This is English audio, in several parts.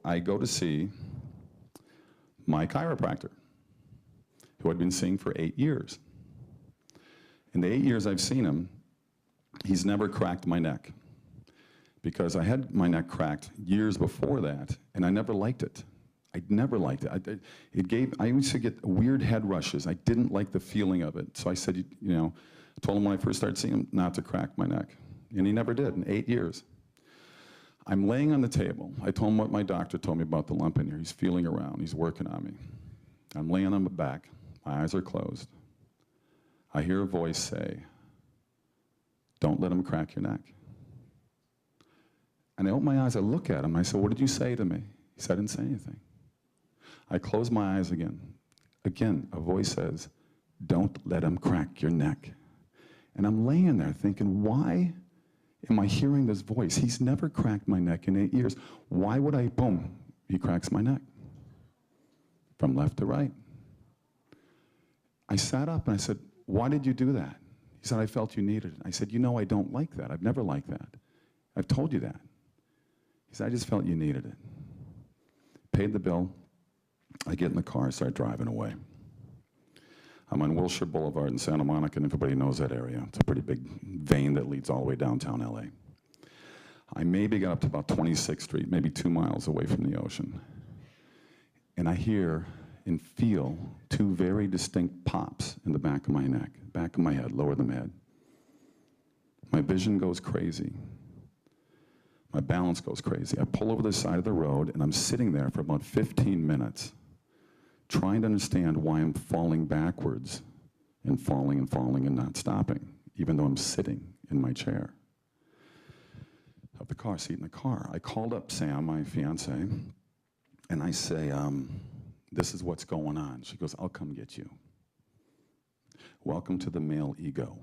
I go to see my chiropractor, who I'd been seeing for 8 years. In the 8 years I've seen him, he's never cracked my neck, because I had my neck cracked years before that, and I never liked it. I never liked it. I used to get weird head rushes. I didn't like the feeling of it. So I said, I told him when I first started seeing him not to crack my neck. And he never did in 8 years. I'm laying on the table. I told him what my doctor told me about the lump in here. He's feeling around. He's working on me. I'm laying on my back. My eyes are closed. I hear a voice say, "Don't let him crack your neck." And I open my eyes. I look at him. I said, "What did you say to me?" He said, "I didn't say anything." I close my eyes again. Again, a voice says, "Don't let him crack your neck." And I'm laying there thinking, why am I hearing this voice? He's never cracked my neck in 8 years. Why would I, boom, he cracks my neck. From left to right. I sat up and I said, "Why did you do that?" He said, "I felt you needed it." I said, I don't like that. I've never liked that. I've told you that. He said, "I just felt you needed it." Paid the bill. I get in the car, I start driving away. I'm on Wilshire Boulevard in Santa Monica, and everybody knows that area. It's a pretty big vein that leads all the way downtown LA. I maybe got up to about 26th Street, maybe 2 miles away from the ocean. And I hear and feel 2 very distinct pops in the back of my neck, back of my head, lower than my head. My vision goes crazy. My balance goes crazy. I pull over the side of the road, and I'm sitting there for about 15 minutes, trying to understand why I'm falling backwards and falling and not stopping, even though I'm sitting in my chair. Of the car seat in the car. I called up Sam, my fiance, and I say, "This is what's going on." She goes, "I'll come get you." Welcome to the male ego.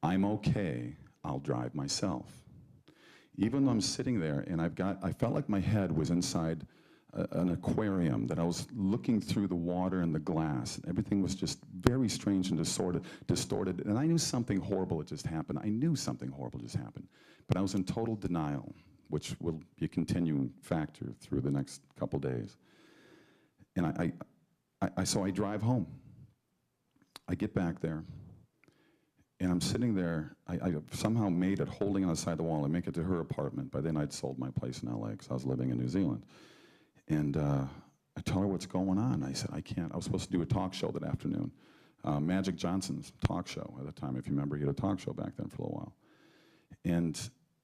I'm okay, I'll drive myself. Even though I'm sitting there and I felt like my head was inside an aquarium, that I was looking through the water and the glass. Everything was just very strange and distorted. And I knew something horrible had just happened. I knew something horrible just happened. But I was in total denial, which will be a continuing factor through the next couple days. And so I drive home. I get back there. And I'm sitting there, I somehow made it, holding on the side of the wall. I make it to her apartment. By then I'd sold my place in LA because I was living in New Zealand. And I tell her what's going on. I said, "I can't." I was supposed to do a talk show that afternoon. Magic Johnson's talk show at the time, if you remember. He had a talk show back then for a while. And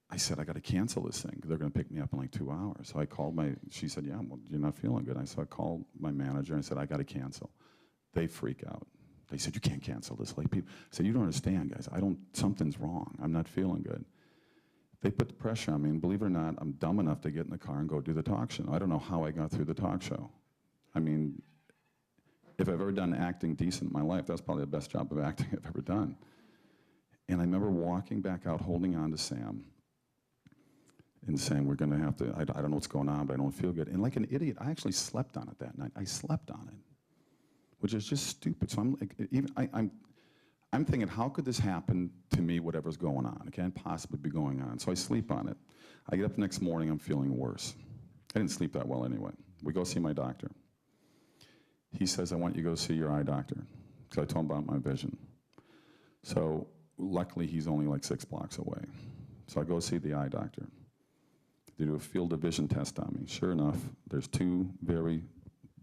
I said, "I got to cancel this thing because they're going to pick me up in like 2 hours." So I called she said, "Yeah, well, you're not feeling good." So I called my manager and I said, "I got to cancel." They freak out. They said, "You can't cancel this." Like people I said, "You don't understand, guys. Something's wrong. I'm not feeling good." They put the pressure on me, and believe it or not, I'm dumb enough to get in the car and go do the talk show. I don't know how I got through the talk show. I mean, if I've ever done acting decent in my life, that's probably the best job of acting I've ever done. And I remember walking back out, holding on to Sam, and saying, "We're going to have to, I don't know what's going on, but I don't feel good." And like an idiot, I actually slept on it that night. I slept on it, which is just stupid. So I'm thinking, how could this happen to me, whatever's going on? It can't possibly be going on. So I sleep on it. I get up the next morning, I'm feeling worse. I didn't sleep that well anyway. We go see my doctor. He says, "I want you to go see your eye doctor." So I told him about my vision. So luckily, he's only like 6 blocks away. So I go see the eye doctor. They do a field of vision test on me. Sure enough, there's 2 very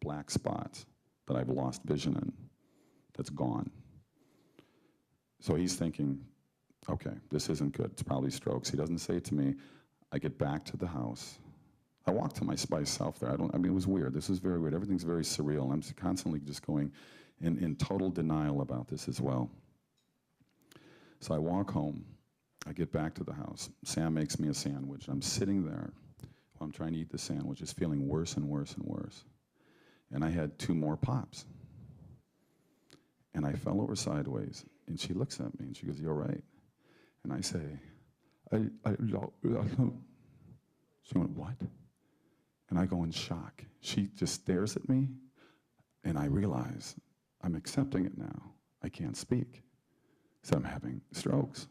black spots that I've lost vision in. That's gone. So he's thinking, okay, this isn't good. It's probably strokes. He doesn't say it to me. I get back to the house. I walked to myself there. It was weird. This is very weird. Everything's very surreal. I'm constantly just going in total denial about this as well. So I walk home. I get back to the house. Sam makes me a sandwich. I'm sitting there while I'm trying to eat the sandwich, just feeling worse and worse and worse. And I had 2 more pops. And I fell over sideways. And she looks at me and she goes, "You're right." And I say, She went, "What?" And I go in shock. She just stares at me, and I realize I'm accepting it now. I can't speak. So I'm having strokes.